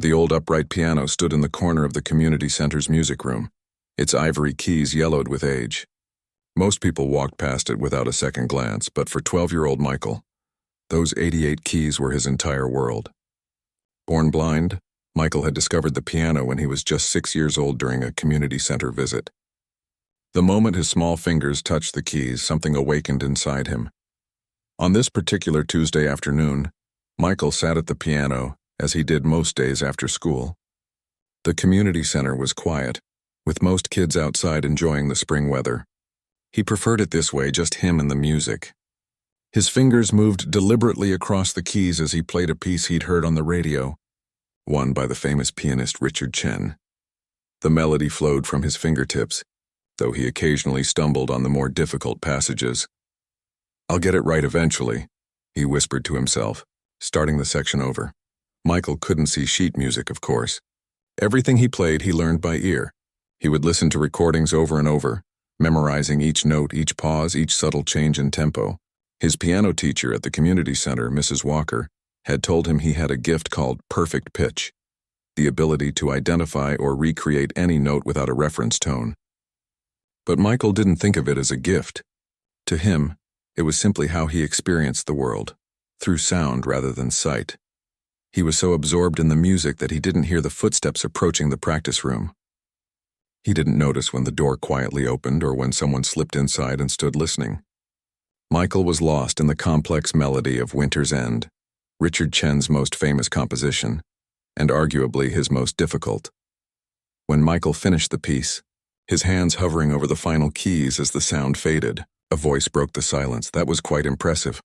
The old upright piano stood in the corner of the community center's music room, its ivory keys yellowed with age. Most people walked past it without a second glance, but for 12-year-old Michael, those 88 keys were his entire world. Born blind, Michael had discovered the piano when he was just 6 years old during a community center visit. The moment his small fingers touched the keys, something awakened inside him. On this particular Tuesday afternoon, Michael sat at the piano, as he did most days after school. The community center was quiet, with most kids outside enjoying the spring weather. He preferred it this way, just him and the music. His fingers moved deliberately across the keys as he played a piece he'd heard on the radio, one by the famous pianist Richard Chen. The melody flowed from his fingertips, though he occasionally stumbled on the more difficult passages. "I'll get it right eventually," he whispered to himself, starting the section over. Michael couldn't see sheet music, of course. Everything he played he learned by ear. He would listen to recordings over and over, memorizing each note, each pause, each subtle change in tempo. His piano teacher at the community center, Mrs. Walker, had told him he had a gift called perfect pitch, the ability to identify or recreate any note without a reference tone. But Michael didn't think of it as a gift. To him, it was simply how he experienced the world, through sound rather than sight. He was so absorbed in the music that he didn't hear the footsteps approaching the practice room. He didn't notice when the door quietly opened or when someone slipped inside and stood listening. Michael was lost in the complex melody of Winter's End, Richard Chen's most famous composition, and arguably his most difficult. When Michael finished the piece, his hands hovering over the final keys as the sound faded, a voice broke the silence. "That was quite impressive."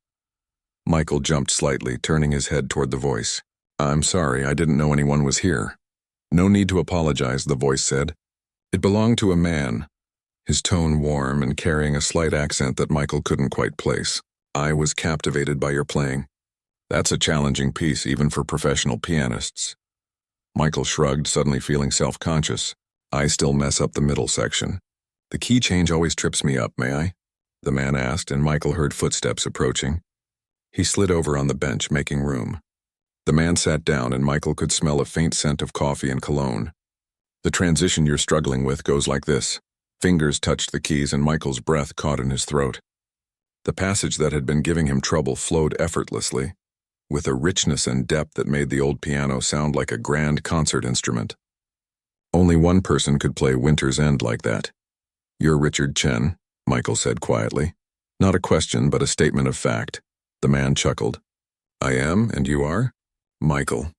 Michael jumped slightly, turning his head toward the voice. "I'm sorry, I didn't know anyone was here." "No need to apologize," the voice said. It belonged to a man, his tone warm and carrying a slight accent that Michael couldn't quite place. "I was captivated by your playing. That's a challenging piece, even for professional pianists." Michael shrugged, suddenly feeling self-conscious. "I still mess up the middle section. The key change always trips me up, may I?" the man asked, and Michael heard footsteps approaching. He slid over on the bench, making room. The man sat down, and Michael could smell a faint scent of coffee and cologne. "The transition you're struggling with goes like this." Fingers touched the keys, and Michael's breath caught in his throat. The passage that had been giving him trouble flowed effortlessly, with a richness and depth that made the old piano sound like a grand concert instrument. Only one person could play Winter's End like that. "You're Richard Chen," Michael said quietly. Not a question, but a statement of fact. The man chuckled. "I am, and you are?" "Michael."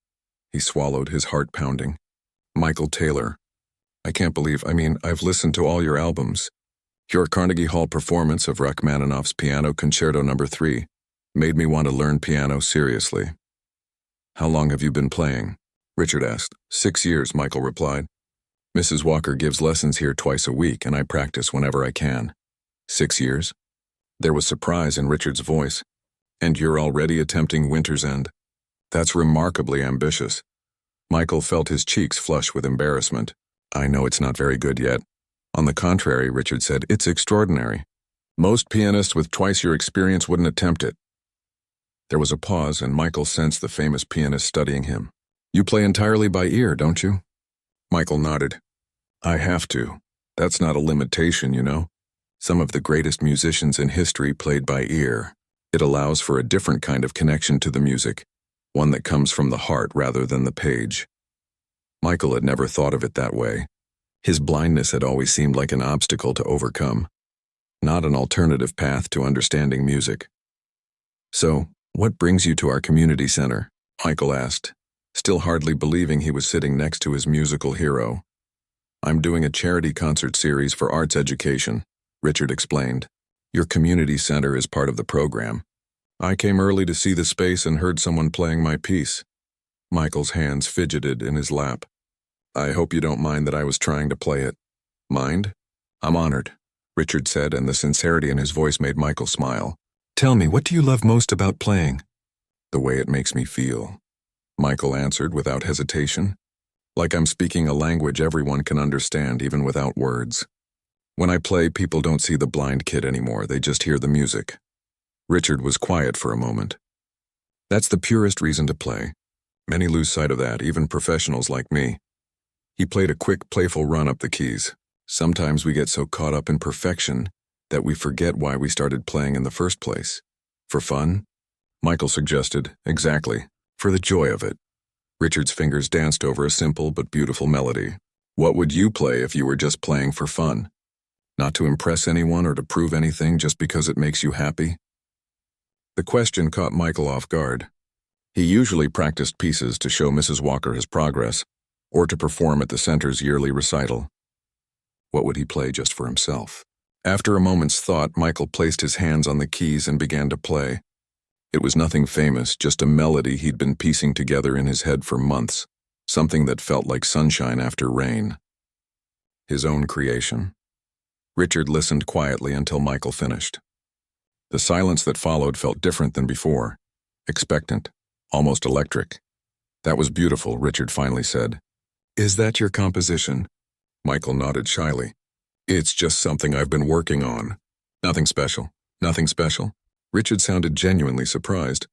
He swallowed, his heart pounding. "Michael Taylor. I can't believe, I've listened to all your albums. Your Carnegie Hall performance of Rachmaninoff's Piano Concerto No. 3 made me want to learn piano seriously." "How long have you been playing?" Richard asked. 6 years, Michael replied. "Mrs. Walker gives lessons here twice a week, and I practice whenever I can." 6 years? There was surprise in Richard's voice. "And you're already attempting Winter's End? That's remarkably ambitious." Michael felt his cheeks flush with embarrassment. "I know it's not very good yet." "On the contrary," Richard said, "it's extraordinary. Most pianists with twice your experience wouldn't attempt it." There was a pause, and Michael sensed the famous pianist studying him. "You play entirely by ear, don't you?" Michael nodded. "I have to. That's not a limitation, you know. Some of the greatest musicians in history played by ear. It allows for a different kind of connection to the music, one that comes from the heart rather than the page." Michael had never thought of it that way. His blindness had always seemed like an obstacle to overcome, not an alternative path to understanding music. "So, what brings you to our community center?" Michael asked, still hardly believing he was sitting next to his musical hero. "I'm doing a charity concert series for arts education," Richard explained. "Your community center is part of the program. I came early to see the space and heard someone playing my piece." Michael's hands fidgeted in his lap. "I hope you don't mind that I was trying to play it." "Mind? I'm honored," Richard said, and the sincerity in his voice made Michael smile. "Tell me, what do you love most about playing?" "The way it makes me feel," Michael answered without hesitation. "Like I'm speaking a language everyone can understand, even without words. When I play, people don't see the blind kid anymore, they just hear the music." Richard was quiet for a moment. "That's the purest reason to play. Many lose sight of that, even professionals like me. He played a quick, playful run up the keys. Sometimes we get so caught up in perfection that we forget why we started playing in the first place. For fun? Michael suggested. Exactly. For the joy of it. Richard's fingers danced over a simple but beautiful melody. What would you play if you were just playing for fun? Not to impress anyone or to prove anything, just because it makes you happy? The question caught Michael off guard. He usually practiced pieces to show Mrs. Walker his progress, or to perform at the center's yearly recital. What would he play just for himself? After a moment's thought, Michael placed his hands on the keys and began to play. It was nothing famous, just a melody he'd been piecing together in his head for months, something that felt like sunshine after rain. His own creation. Richard listened quietly until Michael finished. The silence that followed felt different than before, expectant, almost electric. That was beautiful, Richard finally said. Is that your composition? Michael nodded shyly. It's just something I've been working on. Nothing special. Nothing special? Richard sounded genuinely surprised.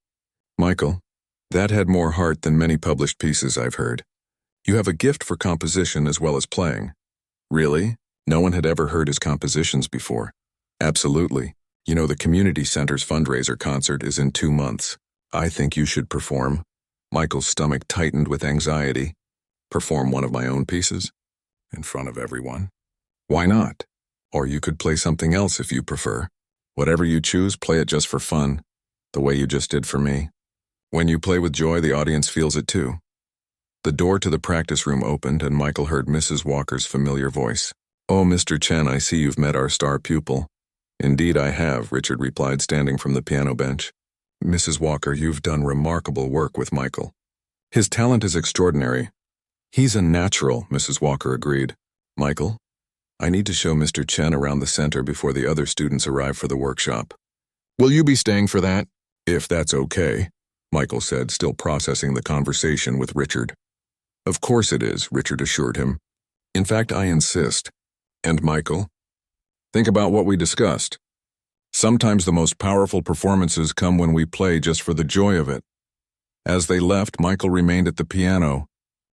Michael, that had more heart than many published pieces I've heard. You have a gift for composition as well as playing. Really? No one had ever heard his compositions before. Absolutely. You know, the community center's fundraiser concert is in 2 months. I think you should perform. Michael's stomach tightened with anxiety. Perform one of my own pieces? In front of everyone? Why not? Or you could play something else if you prefer. Whatever you choose, play it just for fun, the way you just did for me. When you play with joy, the audience feels it too. The door to the practice room opened and Michael heard Mrs. Walker's familiar voice. Oh, Mr. Chen, I see you've met our star pupil. Indeed I have, Richard replied, standing from the piano bench. Mrs. Walker, you've done remarkable work with Michael. His talent is extraordinary. He's a natural, Mrs. Walker agreed. Michael, I need to show Mr. Chen around the center before the other students arrive for the workshop. Will you be staying for that? If that's okay, Michael said, still processing the conversation with Richard. Of course it is, Richard assured him. In fact, I insist. And Michael, think about what we discussed. Sometimes the most powerful performances come when we play just for the joy of it. As they left, Michael remained at the piano,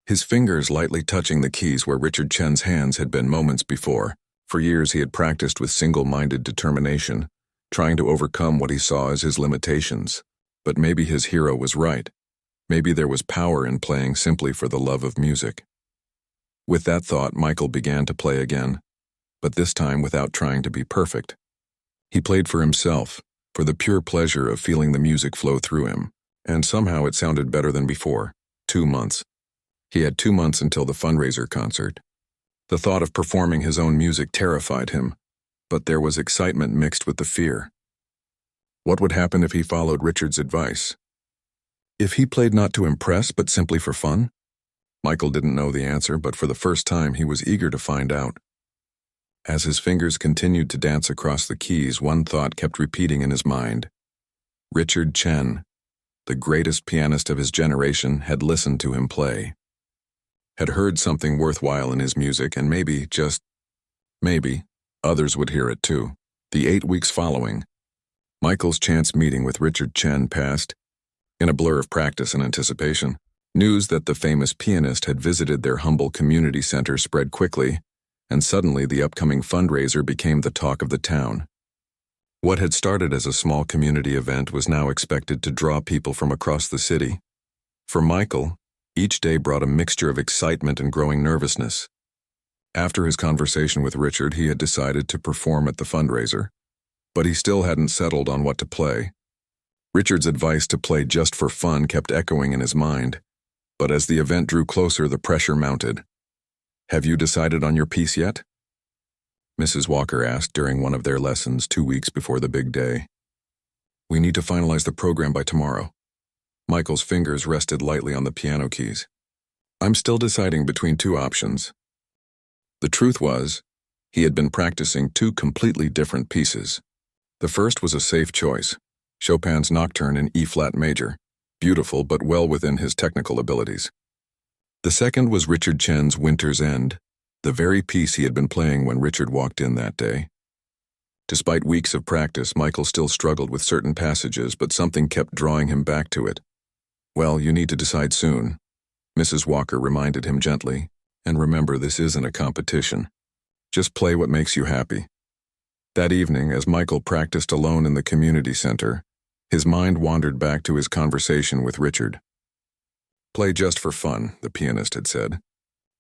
his fingers lightly touching the keys where Richard Chen's hands had been moments before. For years he had practiced with single-minded determination, trying to overcome what he saw as his limitations. But maybe his hero was right. Maybe there was power in playing simply for the love of music. With that thought, Michael began to play again, but this time without trying to be perfect. He played for himself, for the pure pleasure of feeling the music flow through him, and somehow it sounded better than before. 2 months. He had 2 months until the fundraiser concert. The thought of performing his own music terrified him, but there was excitement mixed with the fear. What would happen if he followed Richard's advice? If he played not to impress, but simply for fun? Michael didn't know the answer, but for the first time he was eager to find out. As his fingers continued to dance across the keys, one thought kept repeating in his mind. Richard Chen, the greatest pianist of his generation, had listened to him play. Had heard something worthwhile in his music, and maybe, just maybe, others would hear it too. The 8 weeks following, Michael's chance meeting with Richard Chen passed in a blur of practice and anticipation. News that the famous pianist had visited their humble community center spread quickly, and suddenly the upcoming fundraiser became the talk of the town. What had started as a small community event was now expected to draw people from across the city. For Michael, each day brought a mixture of excitement and growing nervousness. After his conversation with Richard, he had decided to perform at the fundraiser, but he still hadn't settled on what to play. Richard's advice to play just for fun kept echoing in his mind, but as the event drew closer, the pressure mounted. Have you decided on your piece yet? Mrs. Walker asked during one of their lessons 2 weeks before the big day. We need to finalize the program by tomorrow. Michael's fingers rested lightly on the piano keys. I'm still deciding between 2 options. The truth was, he had been practicing 2 completely different pieces. The first was a safe choice, Chopin's Nocturne in E-flat major, beautiful but well within his technical abilities. The second was Richard Chen's Winter's End, the very piece he had been playing when Richard walked in that day. Despite weeks of practice, Michael still struggled with certain passages, but something kept drawing him back to it. Well, you need to decide soon, Mrs. Walker reminded him gently, and remember this isn't a competition. Just play what makes you happy. That evening, as Michael practiced alone in the community center, his mind wandered back to his conversation with Richard. Play just for fun, the pianist had said.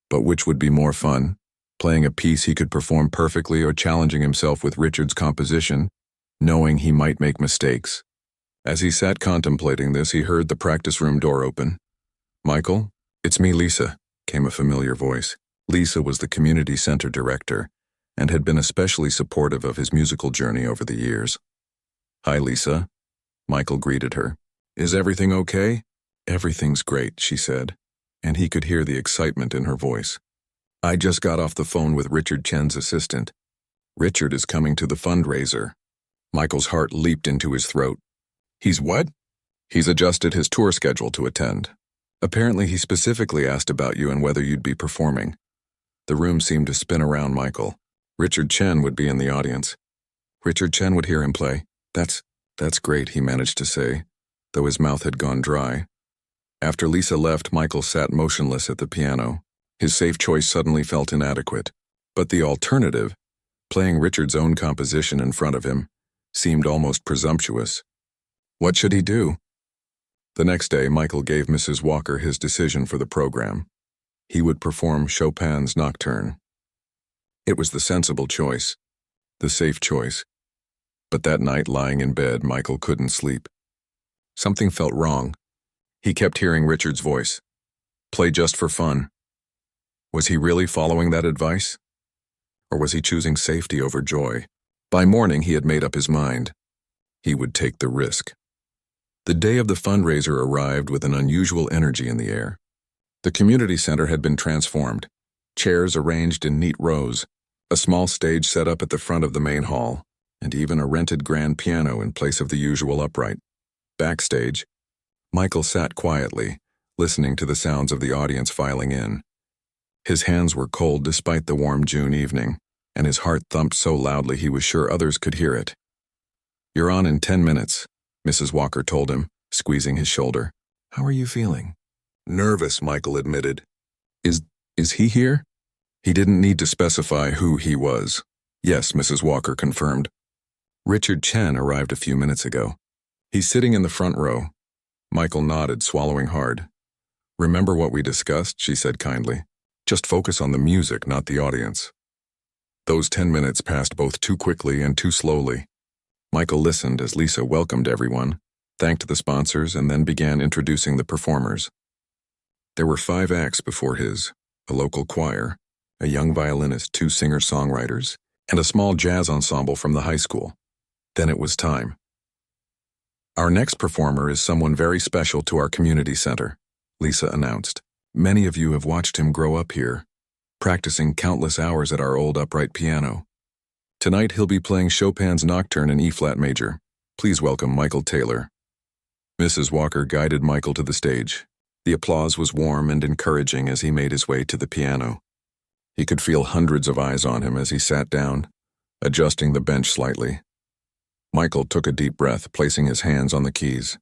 But which would be more fun, playing a piece he could perform perfectly or challenging himself with Richard's composition, knowing he might make mistakes? As he sat contemplating this, he heard the practice room door open. "Michael, it's me, Lisa," came a familiar voice. Lisa was the community center director and had been especially supportive of his musical journey over the years. "Hi, Lisa," Michael greeted her. "Is everything okay?" "Everything's great," she said, and he could hear the excitement in her voice. "I just got off the phone with Richard Chen's assistant. Richard is coming to the fundraiser." Michael's heart leaped into his throat. "He's what?" "He's adjusted his tour schedule to attend. Apparently he specifically asked about you and whether you'd be performing." The room seemed to spin around Michael. Richard Chen would be in the audience. Richard Chen would hear him play. That's great," he managed to say, though his mouth had gone dry. After Lisa left, Michael sat motionless at the piano. His safe choice suddenly felt inadequate. But the alternative, playing Richard's own composition in front of him, seemed almost presumptuous. What should he do? The next day, Michael gave Mrs. Walker his decision for the program. He would perform Chopin's Nocturne. It was the sensible choice, the safe choice. But that night, lying in bed, Michael couldn't sleep. Something felt wrong. He kept hearing Richard's voice. Play just for fun. Was he really following that advice? Or was he choosing safety over joy? By morning, he had made up his mind. He would take the risk. The day of the fundraiser arrived with an unusual energy in the air. The community center had been transformed. Chairs arranged in neat rows, a small stage set up at the front of the main hall, and even a rented grand piano in place of the usual upright. Backstage, Michael sat quietly, listening to the sounds of the audience filing in. His hands were cold despite the warm June evening, and his heart thumped so loudly he was sure others could hear it. "You're on in 10 minutes, Mrs. Walker told him, squeezing his shoulder. "How are you feeling?" "Nervous," Michael admitted. Is he here?" He didn't need to specify who he was. "Yes," Mrs. Walker confirmed. "Richard Chen arrived a few minutes ago. He's sitting in the front row." Michael nodded, swallowing hard. "Remember what we discussed?" she said kindly. "Just focus on the music, not the audience." Those 10 minutes passed both too quickly and too slowly. Michael listened as Lisa welcomed everyone, thanked the sponsors, and then began introducing the performers. There were 5 acts before his, a local choir, a young violinist, 2 singer-songwriters, and a small jazz ensemble from the high school. Then it was time. "Our next performer is someone very special to our community center," Lisa announced. "Many of you have watched him grow up here, practicing countless hours at our old upright piano. Tonight he'll be playing Chopin's Nocturne in E-flat major. Please welcome Michael Taylor." Mrs. Walker guided Michael to the stage. The applause was warm and encouraging as he made his way to the piano. He could feel hundreds of eyes on him as he sat down, adjusting the bench slightly. Michael took a deep breath, placing his hands on the keys.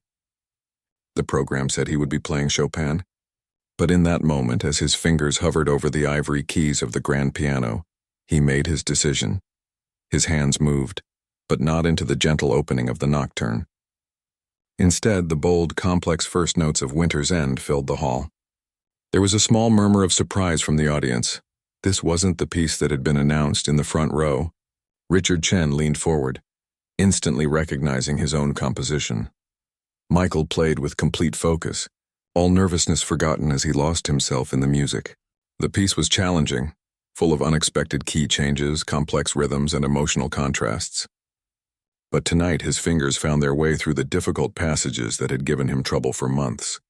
The program said he would be playing Chopin, but in that moment, as his fingers hovered over the ivory keys of the grand piano, he made his decision. His hands moved, but not into the gentle opening of the Nocturne. Instead, the bold, complex first notes of Winter's End filled the hall. There was a small murmur of surprise from the audience. This wasn't the piece that had been announced in the front row. Richard Chen leaned forward, instantly recognizing his own composition. Michael played with complete focus, all nervousness forgotten as he lost himself in the music. The piece was challenging, full of unexpected key changes, complex rhythms, and emotional contrasts. But tonight his fingers found their way through the difficult passages that had given him trouble for months.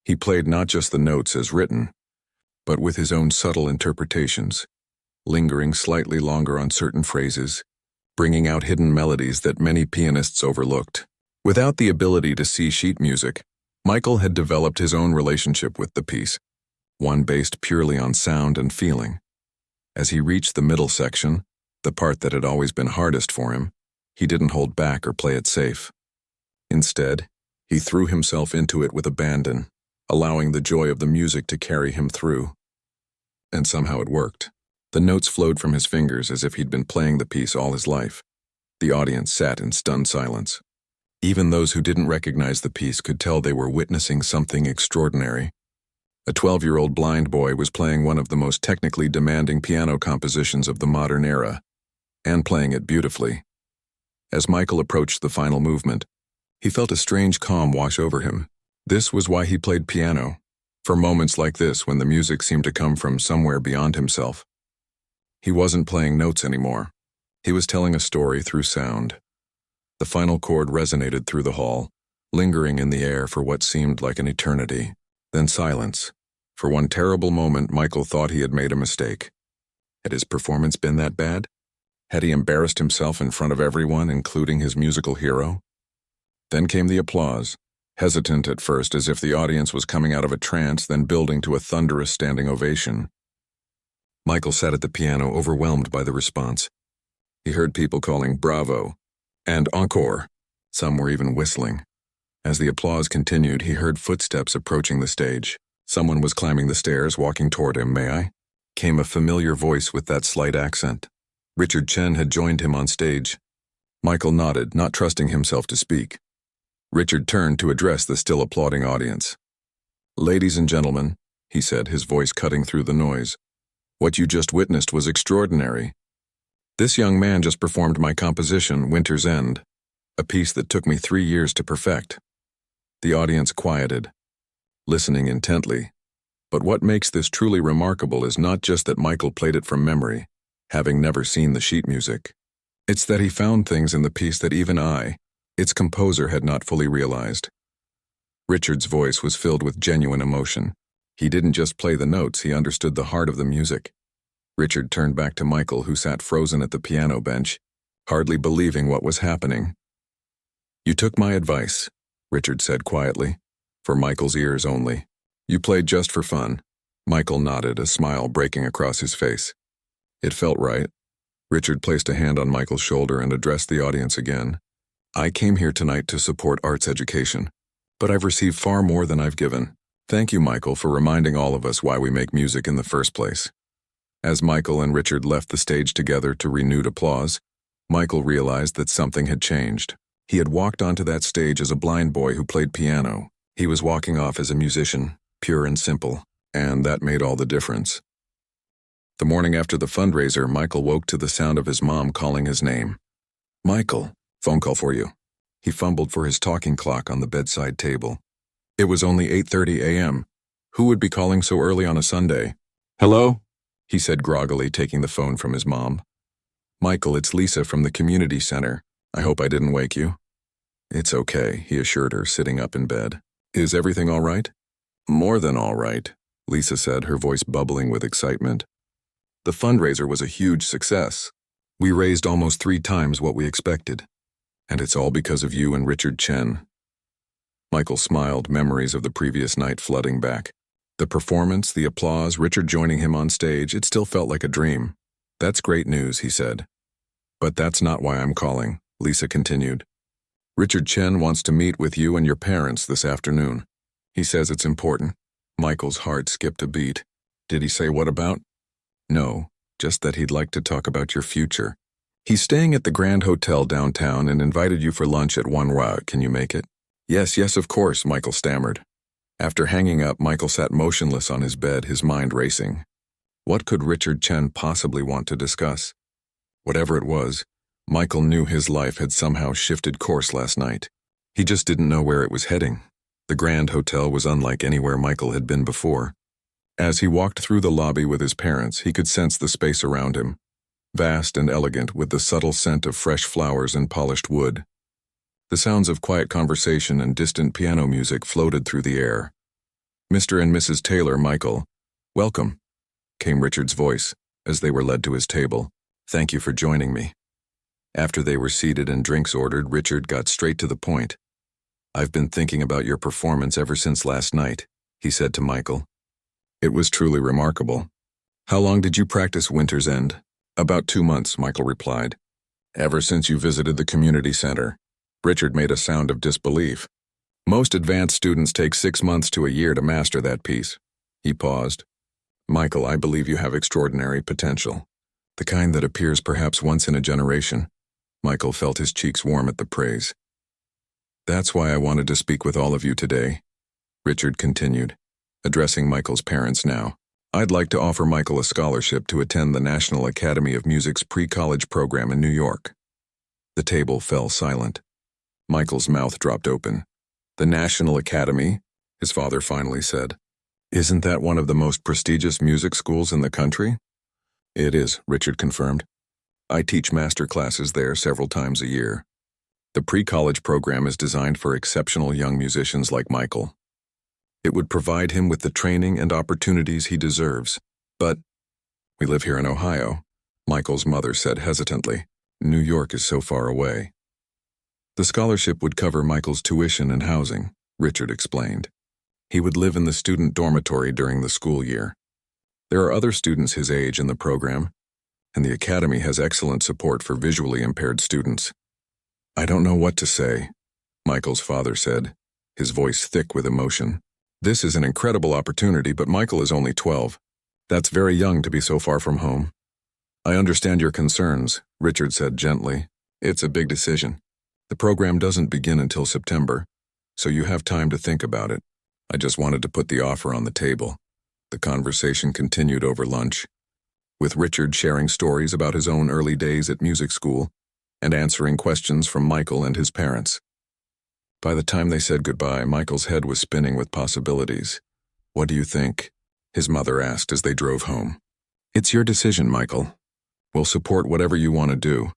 He played not just the notes as written, but with his own subtle interpretations, lingering slightly longer on certain phrases, bringing out hidden melodies that many pianists overlooked. Without the ability to see sheet music, Michael had developed his own relationship with the piece, one based purely on sound and feeling. As he reached the middle section, the part that had always been hardest for him, he didn't hold back or play it safe. Instead, He threw himself into it with abandon, allowing the joy of the music to carry him through. And somehow it worked. The notes flowed from his fingers as if he'd been playing the piece all his life. The audience sat in stunned silence. Even those who didn't recognize the piece could tell they were witnessing something extraordinary. A 12-year-old blind boy was playing one of the most technically demanding piano compositions of the modern era, and playing it beautifully. As Michael approached the final movement, he felt a strange calm wash over him. This was why he played piano, for moments like this when the music seemed to come from somewhere beyond himself. He wasn't playing notes anymore. He was telling a story through sound. The final chord resonated through the hall, lingering in the air for what seemed like an eternity. Then silence. For one terrible moment, Michael thought he had made a mistake. Had his performance been that bad? Had he embarrassed himself in front of everyone, including his musical hero? Then came the applause, hesitant at first as if the audience was coming out of a trance, then building to a thunderous standing ovation. Michael sat at the piano, overwhelmed by the response. He heard people calling bravo and encore. Some were even whistling. As the applause continued, he heard footsteps approaching the stage. Someone was climbing the stairs, walking toward him. "May I?" came a familiar voice with that slight accent. Richard Chen had joined him on stage. Michael nodded, not trusting himself to speak. Richard turned to address the still applauding audience. "Ladies and gentlemen," he said, his voice cutting through the noise, "what you just witnessed was extraordinary. This young man just performed my composition, Winter's End, a piece that took me 3 years to perfect." The audience quieted, listening intently. But what makes this truly remarkable is not just that Michael played it from memory, having never seen the sheet music. It's that he found things in the piece that even I, its composer, had not fully realized. Richard's voice was filled with genuine emotion. He didn't just play the notes, he understood the heart of the music. Richard turned back to Michael, who sat frozen at the piano bench, hardly believing what was happening. "You took my advice," Richard said quietly, for Michael's ears only. "You played just for fun." Michael nodded, a smile breaking across his face. It felt right. Richard placed a hand on Michael's shoulder and addressed the audience again. "I came here tonight to support arts education, but I've received far more than I've given. Thank you, Michael, for reminding all of us why we make music in the first place." As Michael and Richard left the stage together to renewed applause, Michael realized that something had changed. He had walked onto that stage as a blind boy who played piano. He was walking off as a musician, pure and simple, and that made all the difference. The morning after the fundraiser, Michael woke to the sound of his mom calling his name. "Michael, phone call for you." He fumbled for his talking clock on the bedside table. It was only 8:30 a.m. Who would be calling so early on a Sunday? "Hello?" he said groggily, taking the phone from his mom. "Michael, it's Lisa from the community center. I hope I didn't wake you." "It's okay," he assured her, sitting up in bed. "Is everything all right?" "More than all right," Lisa said, her voice bubbling with excitement. "The fundraiser was a huge success. We raised almost 3 times what we expected. And it's all because of you and Richard Chen." Michael smiled, memories of the previous night flooding back. The performance, the applause, Richard joining him on stage, it still felt like a dream. "That's great news," he said. "But that's not why I'm calling," Lisa continued. "Richard Chen wants to meet with you and your parents this afternoon. He says it's important." Michael's heart skipped a beat. "Did he say what about?" "No, just that he'd like to talk about your future. He's staying at the Grand Hotel downtown and invited you for lunch at 1 Rua. Can you make it?" Yes, of course," Michael stammered. After hanging up, Michael sat motionless on his bed, his mind racing. What could Richard Chen possibly want to discuss? Whatever it was, Michael knew his life had somehow shifted course last night. He just didn't know where it was heading. The Grand Hotel was unlike anywhere Michael had been before. As he walked through the lobby with his parents, he could sense the space around him, vast and elegant with the subtle scent of fresh flowers and polished wood. The sounds of quiet conversation and distant piano music floated through the air. "Mr. and Mrs. Taylor, Michael, welcome," came Richard's voice as they were led to his table. "Thank you for joining me." After they were seated and drinks ordered, Richard got straight to the point. "I've been thinking about your performance ever since last night," he said to Michael. "It was truly remarkable. How long did you practice Winter's End?" "About 2 months," Michael replied. "Ever since you visited the community center?" Richard made a sound of disbelief. Most advanced students take 6 months to a year to master that piece. He paused. Michael, I believe you have extraordinary potential. The kind that appears perhaps once in a generation. Michael felt his cheeks warm at the praise. That's why I wanted to speak with all of you today, Richard continued, addressing Michael's parents now. I'd like to offer Michael a scholarship to attend the National Academy of Music's pre-college program in New York. The table fell silent. Michael's mouth dropped open. The National Academy, his father finally said. Isn't that one of the most prestigious music schools in the country? It is, Richard confirmed. I teach master classes there several times a year. The pre-college program is designed for exceptional young musicians like Michael. It would provide him with the training and opportunities he deserves. But we live here in Ohio, Michael's mother said hesitantly. New York is so far away. The scholarship would cover Michael's tuition and housing, Richard explained. He would live in the student dormitory during the school year. There are other students his age in the program, and the academy has excellent support for visually impaired students. I don't know what to say, Michael's father said, his voice thick with emotion. This is an incredible opportunity, but Michael is only 12. That's very young to be so far from home. I understand your concerns, Richard said gently. It's a big decision. The program doesn't begin until September, so you have time to think about it. I just wanted to put the offer on the table. The conversation continued over lunch, with Richard sharing stories about his own early days at music school and answering questions from Michael and his parents. By the time they said goodbye, Michael's head was spinning with possibilities. What do you think? His mother asked as they drove home. It's your decision, Michael. We'll support whatever you want to do.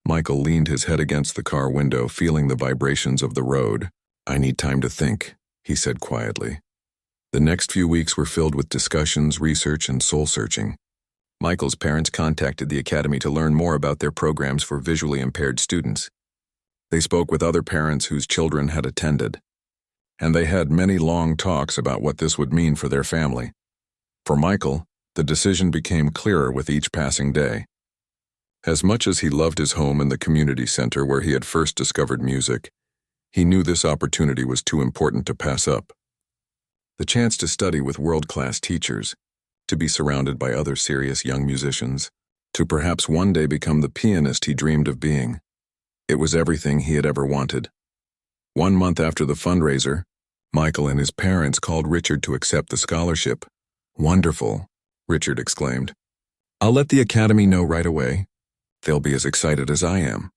Michael leaned his head against the car window, feeling the vibrations of the road. I need time to think, he said quietly. The next few weeks were filled with discussions, research, and soul-searching. Michael's parents contacted the academy to learn more about their programs for visually impaired students. They spoke with other parents whose children had attended, and they had many long talks about what this would mean for their family. For Michael, the decision became clearer with each passing day. As much as he loved his home in the community center where he had first discovered music, he knew this opportunity was too important to pass up. The chance to study with world-class teachers, to be surrounded by other serious young musicians, to perhaps one day become the pianist he dreamed of being. It was everything he had ever wanted. 1 month after the fundraiser, Michael and his parents called Richard to accept the scholarship. Wonderful, Richard exclaimed. I'll let the academy know right away. They'll be as excited as I am.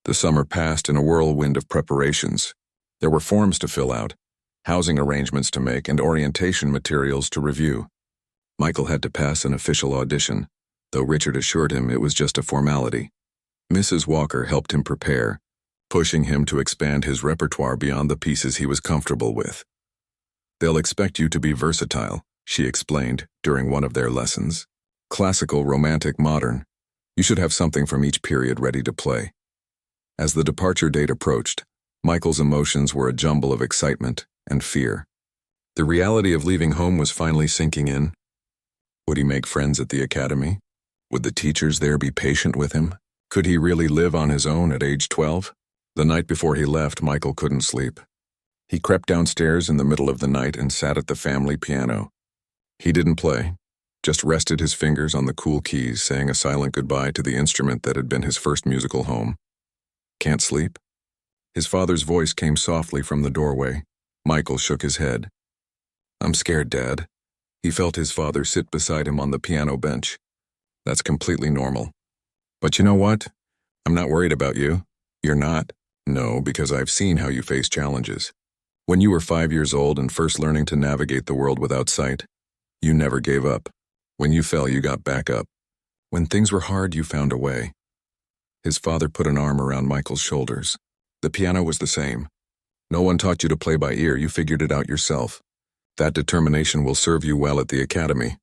The summer passed in a whirlwind of preparations. There were forms to fill out, housing arrangements to make, and orientation materials to review. Michael had to pass an official audition, though Richard assured him it was just a formality. Mrs. Walker helped him prepare, pushing him to expand his repertoire beyond the pieces he was comfortable with. They'll expect you to be versatile, she explained during one of their lessons. Classical, romantic, modern. You should have something from each period ready to play. As the departure date approached, Michael's emotions were a jumble of excitement and fear. The reality of leaving home was finally sinking in. Would he make friends at the academy? Would the teachers there be patient with him? Could he really live on his own at age 12? The night before he left, Michael couldn't sleep. He crept downstairs in the middle of the night and sat at the family piano. He didn't play, just rested his fingers on the cool keys, saying a silent goodbye to the instrument that had been his first musical home. Can't sleep? His father's voice came softly from the doorway. Michael shook his head. I'm scared, Dad. He felt his father sit beside him on the piano bench. That's completely normal. But you know what? I'm not worried about you. You're not? No, because I've seen how you face challenges. When you were 5 years old and first learning to navigate the world without sight, you never gave up. When you fell, you got back up. When things were hard, you found a way. His father put an arm around Michael's shoulders. The piano was the same. No one taught you to play by ear, you figured it out yourself. That determination will serve you well at the academy.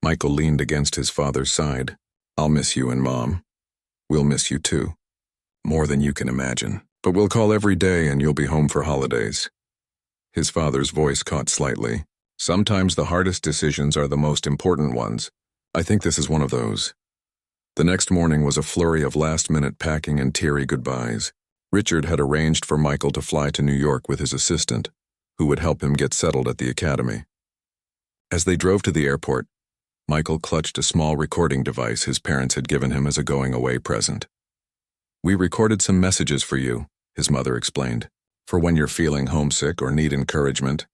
Michael leaned against his father's side. I'll miss you and Mom. We'll miss you too. More than you can imagine. But we'll call every day and you'll be home for holidays. His father's voice caught slightly. Sometimes the hardest decisions are the most important ones. I think this is one of those. The next morning was a flurry of last-minute packing and teary goodbyes. Richard had arranged for Michael to fly to New York with his assistant, who would help him get settled at the academy. As they drove to the airport, Michael clutched a small recording device his parents had given him as a going-away present. "We recorded some messages for you," his mother explained, "for when you're feeling homesick or need encouragement.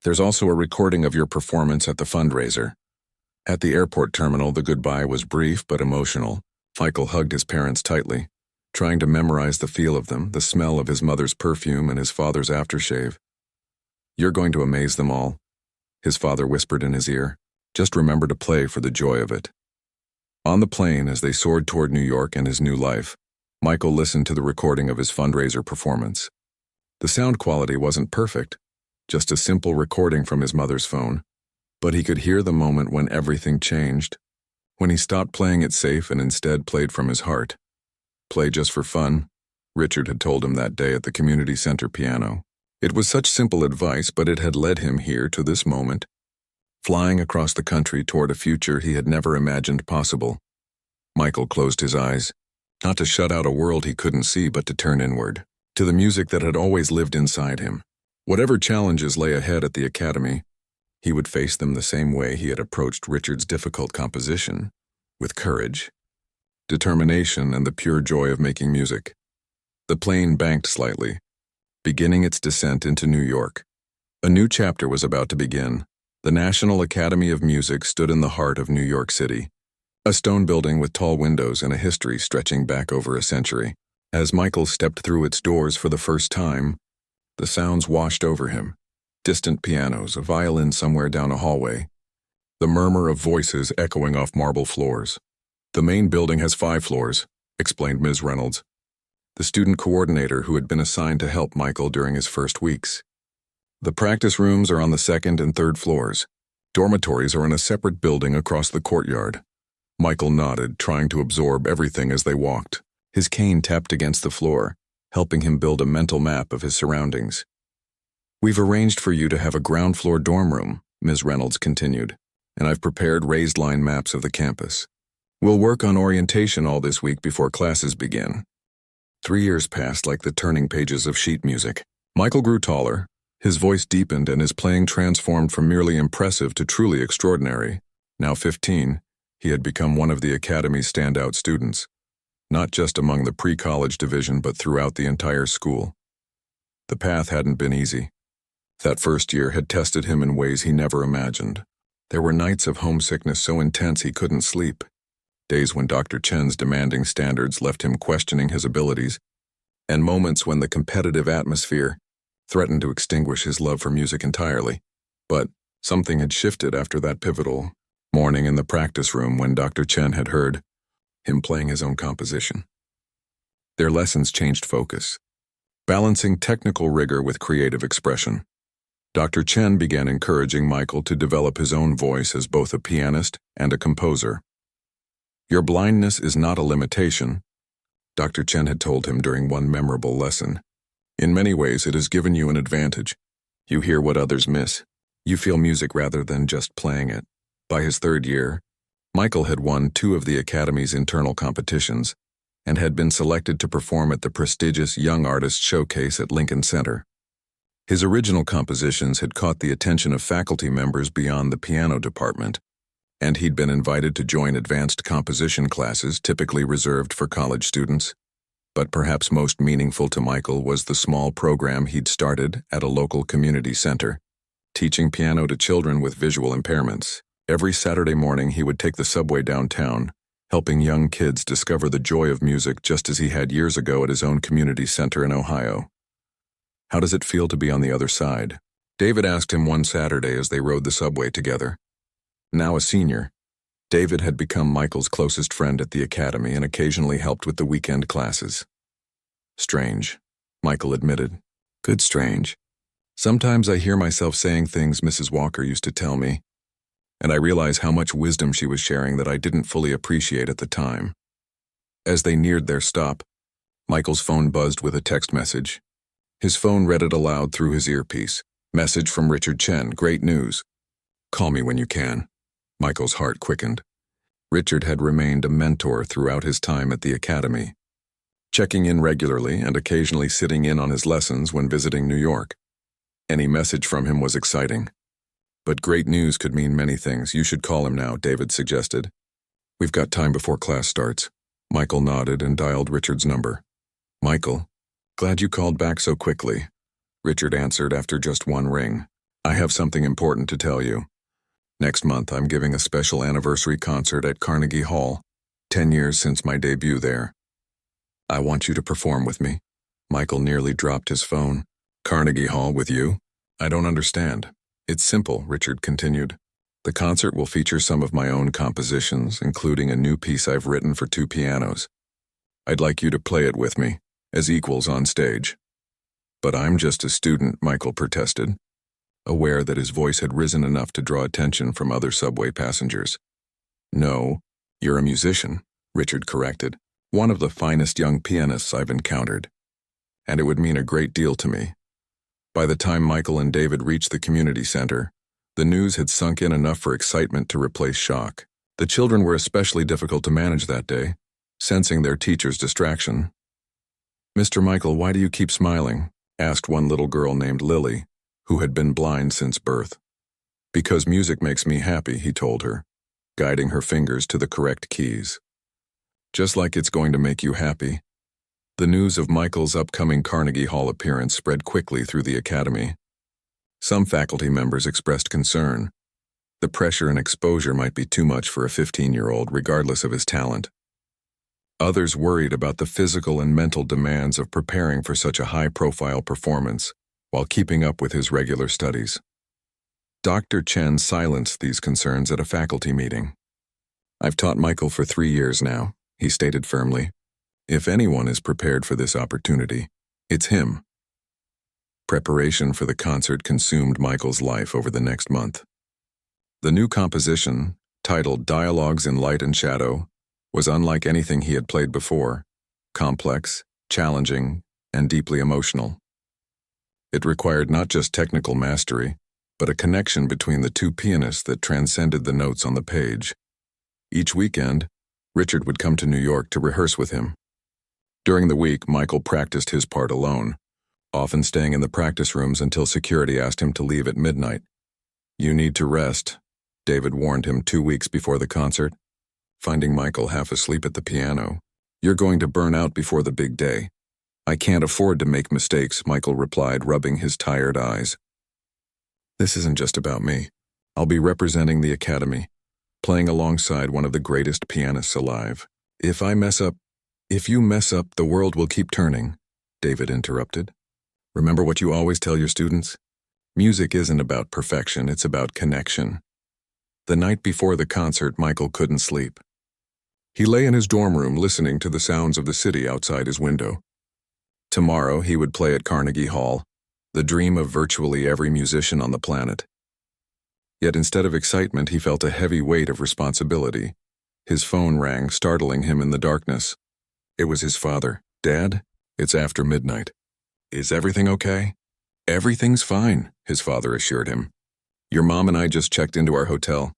There's also a recording of your performance at the fundraiser." At the airport terminal, the goodbye was brief but emotional. Michael hugged his parents tightly, trying to memorize the feel of them, the smell of his mother's perfume and his father's aftershave. "You're going to amaze them all," his father whispered in his ear. "Just remember to play for the joy of it." On the plane, as they soared toward New York and his new life, Michael listened to the recording of his fundraiser performance. The sound quality wasn't perfect, just a simple recording from his mother's phone, but he could hear the moment when everything changed, when he stopped playing it safe and instead played from his heart. "Play just for fun," Richard had told him that day at the community center piano. It was such simple advice, but it had led him here to this moment, flying across the country toward a future he had never imagined possible. Michael closed his eyes, not to shut out a world he couldn't see, but to turn inward, to the music that had always lived inside him. Whatever challenges lay ahead at the academy, he would face them the same way he had approached Richard's difficult composition, with courage, determination, and the pure joy of making music. The plane banked slightly, beginning its descent into New York. A new chapter was about to begin. The National Academy of Music stood in the heart of New York City, a stone building with tall windows and a history stretching back over a century. As Michael stepped through its doors for the first time, the sounds washed over him. Distant pianos, a violin somewhere down a hallway, the murmur of voices echoing off marble floors. "The main building has 5 floors, explained Ms. Reynolds, the student coordinator who had been assigned to help Michael during his first weeks. "The practice rooms are on the 2nd and 3rd floors. Dormitories are in a separate building across the courtyard." Michael nodded, trying to absorb everything as they walked. His cane tapped against the floor, helping him build a mental map of his surroundings. "We've arranged for you to have a ground-floor dorm room," Ms. Reynolds continued, "and I've prepared raised-line maps of the campus. We'll work on orientation all this week before classes begin." 3 years passed like the turning pages of sheet music. Michael grew taller, his voice deepened, and his playing transformed from merely impressive to truly extraordinary. Now 15, he had become one of the Academy's standout students, not just among the pre-college division but throughout the entire school. The path hadn't been easy. That first year had tested him in ways he never imagined. There were nights of homesickness so intense he couldn't sleep, days when Dr. Chen's demanding standards left him questioning his abilities, and moments when the competitive atmosphere threatened to extinguish his love for music entirely. But something had shifted after that pivotal morning in the practice room when Dr. Chen had heard him playing his own composition. Their lessons changed focus, balancing technical rigor with creative expression. Dr. Chen began encouraging Michael to develop his own voice as both a pianist and a composer. "Your blindness is not a limitation," Dr. Chen had told him during one memorable lesson. "In many ways, it has given you an advantage. You hear what others miss. You feel music rather than just playing it." By his 3rd year, Michael had won 2 of the Academy's internal competitions and had been selected to perform at the prestigious Young Artist Showcase at Lincoln Center. His original compositions had caught the attention of faculty members beyond the piano department, and he'd been invited to join advanced composition classes typically reserved for college students. But perhaps most meaningful to Michael was the small program he'd started at a local community center, teaching piano to children with visual impairments. Every Saturday morning he would take the subway downtown, helping young kids discover the joy of music just as he had years ago at his own community center in Ohio. "How does it feel to be on the other side?" David asked him one Saturday as they rode the subway together. Now a senior, David had become Michael's closest friend at the academy and occasionally helped with the weekend classes. "Strange," Michael admitted. "Good strange. Sometimes I hear myself saying things Mrs. Walker used to tell me, and I realize how much wisdom she was sharing that I didn't fully appreciate at the time." As they neared their stop, Michael's phone buzzed with a text message. His phone read it aloud through his earpiece. "Message from Richard Chen. Great news. Call me when you can." Michael's heart quickened. Richard had remained a mentor throughout his time at the academy. checking in regularly and occasionally sitting in on his lessons when visiting New York. Any message from him was exciting. But great news could mean many things. You should call him now, David suggested. We've got time before class starts. Michael nodded and dialed Richard's number. Michael, glad you called back so quickly, Richard answered after just one ring. I have something important to tell you. Next month, I'm giving a special anniversary concert at Carnegie Hall, 10 years since my debut there. I want you to perform with me. Michael nearly dropped his phone. Carnegie Hall with you? I don't understand. It's simple, Richard continued. The concert will feature some of my own compositions, including a new piece I've written for 2 pianos. I'd like you to play it with me, as equals on stage. But I'm just a student, Michael protested, aware that his voice had risen enough to draw attention from other subway passengers. No, you're a musician, Richard corrected, one of the finest young pianists I've encountered. And it would mean a great deal to me. By the time Michael and David reached the community center, the news had sunk in enough for excitement to replace shock. The children were especially difficult to manage that day, sensing their teacher's distraction. Mr. Michael, why do you keep smiling? Asked one little girl named Lily, who had been blind since birth. Because music makes me happy, he told her, guiding her fingers to the correct keys. Just like it's going to make you happy. The news of Michael's upcoming Carnegie Hall appearance spread quickly through the academy. Some faculty members expressed concern. The pressure and exposure might be too much for a 15-year-old, regardless of his talent. Others worried about the physical and mental demands of preparing for such a high-profile performance while keeping up with his regular studies. Dr. Chen silenced these concerns at a faculty meeting. I've taught Michael for 3 years now, he stated firmly. If anyone is prepared for this opportunity, it's him. Preparation for the concert consumed Michael's life over the next month. The new composition, titled Dialogues in Light and Shadow, was unlike anything he had played before, complex, challenging, and deeply emotional. It required not just technical mastery, but a connection between the 2 pianists that transcended the notes on the page. Each weekend, Richard would come to New York to rehearse with him. During the week, Michael practiced his part alone, often staying in the practice rooms until security asked him to leave at midnight. You need to rest, David warned him 2 weeks before the concert, finding Michael half asleep at the piano. You're going to burn out before the big day. I can't afford to make mistakes, Michael replied, rubbing his tired eyes. This isn't just about me. I'll be representing the academy, playing alongside one of the greatest pianists alive. If you mess up, the world will keep turning, David interrupted. Remember what you always tell your students? Music isn't about perfection, it's about connection. The night before the concert, Michael couldn't sleep. He lay in his dorm room listening to the sounds of the city outside his window. Tomorrow, he would play at Carnegie Hall, the dream of virtually every musician on the planet. Yet instead of excitement, he felt a heavy weight of responsibility. His phone rang, startling him in the darkness. It was his father. Dad, it's after midnight. Is everything okay? Everything's fine, his father assured him. Your mom and I just checked into our hotel.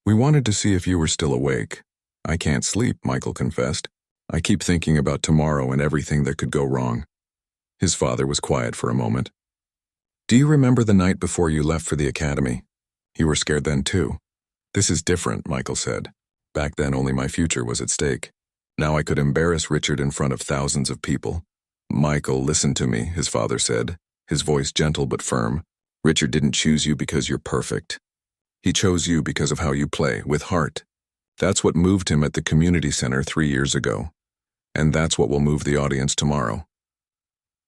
We wanted to see if you were still awake. I can't sleep, Michael confessed. I keep thinking about tomorrow and everything that could go wrong. His father was quiet for a moment. Do you remember the night before you left for the academy? You were scared then too. This is different, Michael said. Back then only my future was at stake. Now I could embarrass Richard in front of thousands of people. Michael, listen to me, his father said, his voice gentle but firm. Richard didn't choose you because you're perfect. He chose you because of how you play, with heart. That's what moved him at the community center 3 years ago. And that's what will move the audience tomorrow.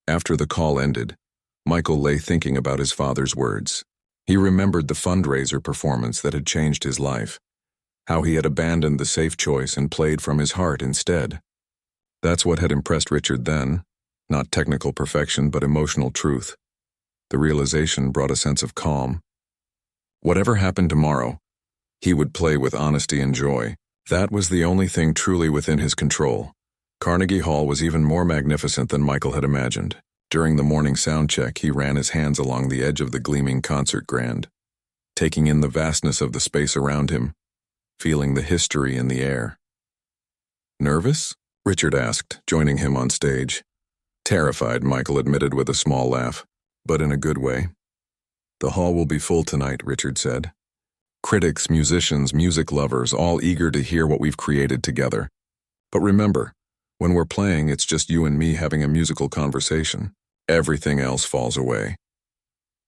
After the call ended, Michael lay thinking about his father's words. He remembered the fundraiser performance that had changed his life, how he had abandoned the safe choice and played from his heart instead. That's what had impressed Richard then, not technical perfection but emotional truth. The realization brought a sense of calm. Whatever happened tomorrow, he would play with honesty and joy. That was the only thing truly within his control. Carnegie Hall was even more magnificent than Michael had imagined. During the morning sound check, he ran his hands along the edge of the gleaming concert grand, taking in the vastness of the space around him, feeling the history in the air. Nervous? Richard asked, joining him on stage. Terrified, Michael admitted with a small laugh, but in a good way. The hall will be full tonight, Richard said. Critics, musicians, music lovers, all eager to hear what we've created together. But remember, when we're playing, it's just you and me having a musical conversation. Everything else falls away.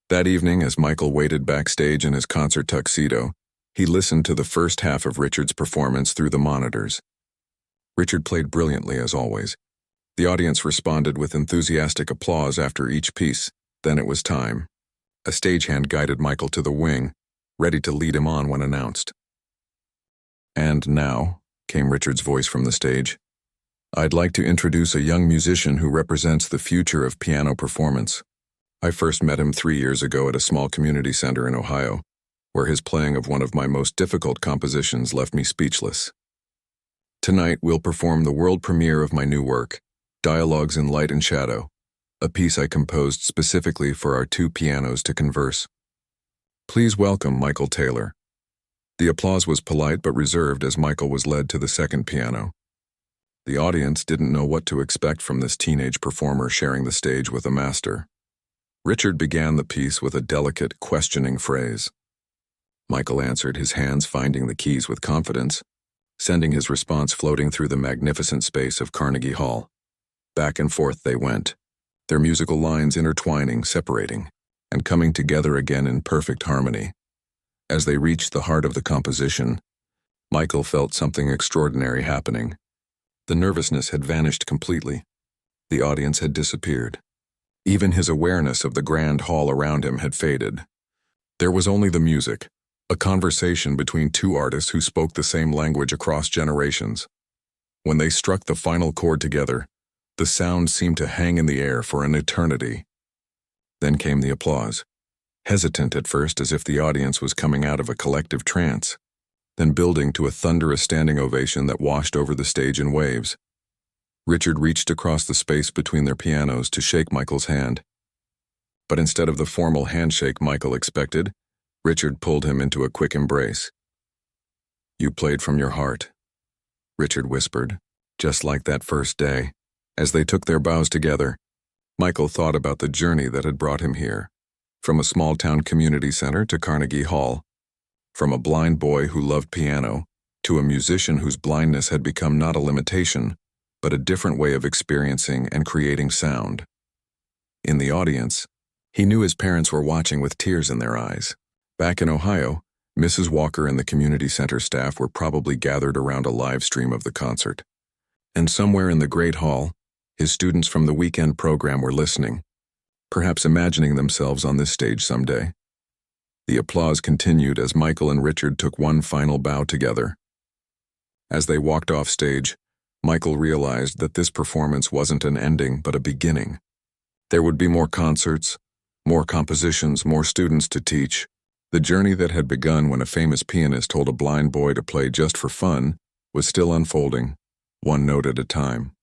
That evening, as Michael waited backstage in his concert tuxedo, he listened to the first half of Richard's performance through the monitors. Richard played brilliantly, as always. The audience responded with enthusiastic applause after each piece. Then it was time. A stagehand guided Michael to the wing, ready to lead him on when announced. "And now," came Richard's voice from the stage, "I'd like to introduce a young musician who represents the future of piano performance. I first met him 3 years ago at a small community center in Ohio, where his playing of one of my most difficult compositions left me speechless. Tonight we'll perform the world premiere of my new work, Dialogues in Light and Shadow, a piece I composed specifically for our 2 pianos to converse. Please welcome Michael Taylor." The applause was polite but reserved as Michael was led to the second piano. The audience didn't know what to expect from this teenage performer sharing the stage with a master. Richard began the piece with a delicate, questioning phrase. Michael answered, his hands finding the keys with confidence, sending his response floating through the magnificent space of Carnegie Hall. Back and forth they went, their musical lines intertwining, separating, and coming together again in perfect harmony. As they reached the heart of the composition, Michael felt something extraordinary happening. The nervousness had vanished completely. The audience had disappeared. Even his awareness of the grand hall around him had faded. There was only the music, a conversation between 2 artists who spoke the same language across generations. When they struck the final chord together, the sound seemed to hang in the air for an eternity. Then came the applause, hesitant at first as if the audience was coming out of a collective trance, then building to a thunderous standing ovation that washed over the stage in waves. Richard reached across the space between their pianos to shake Michael's hand. But instead of the formal handshake Michael expected, Richard pulled him into a quick embrace. "You played from your heart," Richard whispered, just like that first day. As they took their bows together, Michael thought about the journey that had brought him here, from a small-town community center to Carnegie Hall, from a blind boy who loved piano to a musician whose blindness had become not a limitation, but a different way of experiencing and creating sound. In the audience, he knew his parents were watching with tears in their eyes. Back in Ohio, Mrs. Walker and the community center staff were probably gathered around a live stream of the concert. And somewhere in the great hall, his students from the weekend program were listening, perhaps imagining themselves on this stage someday. The applause continued as Michael and Richard took one final bow together. As they walked off stage, Michael realized that this performance wasn't an ending but a beginning. There would be more concerts, more compositions, more students to teach. The journey that had begun when a famous pianist told a blind boy to play just for fun was still unfolding, one note at a time.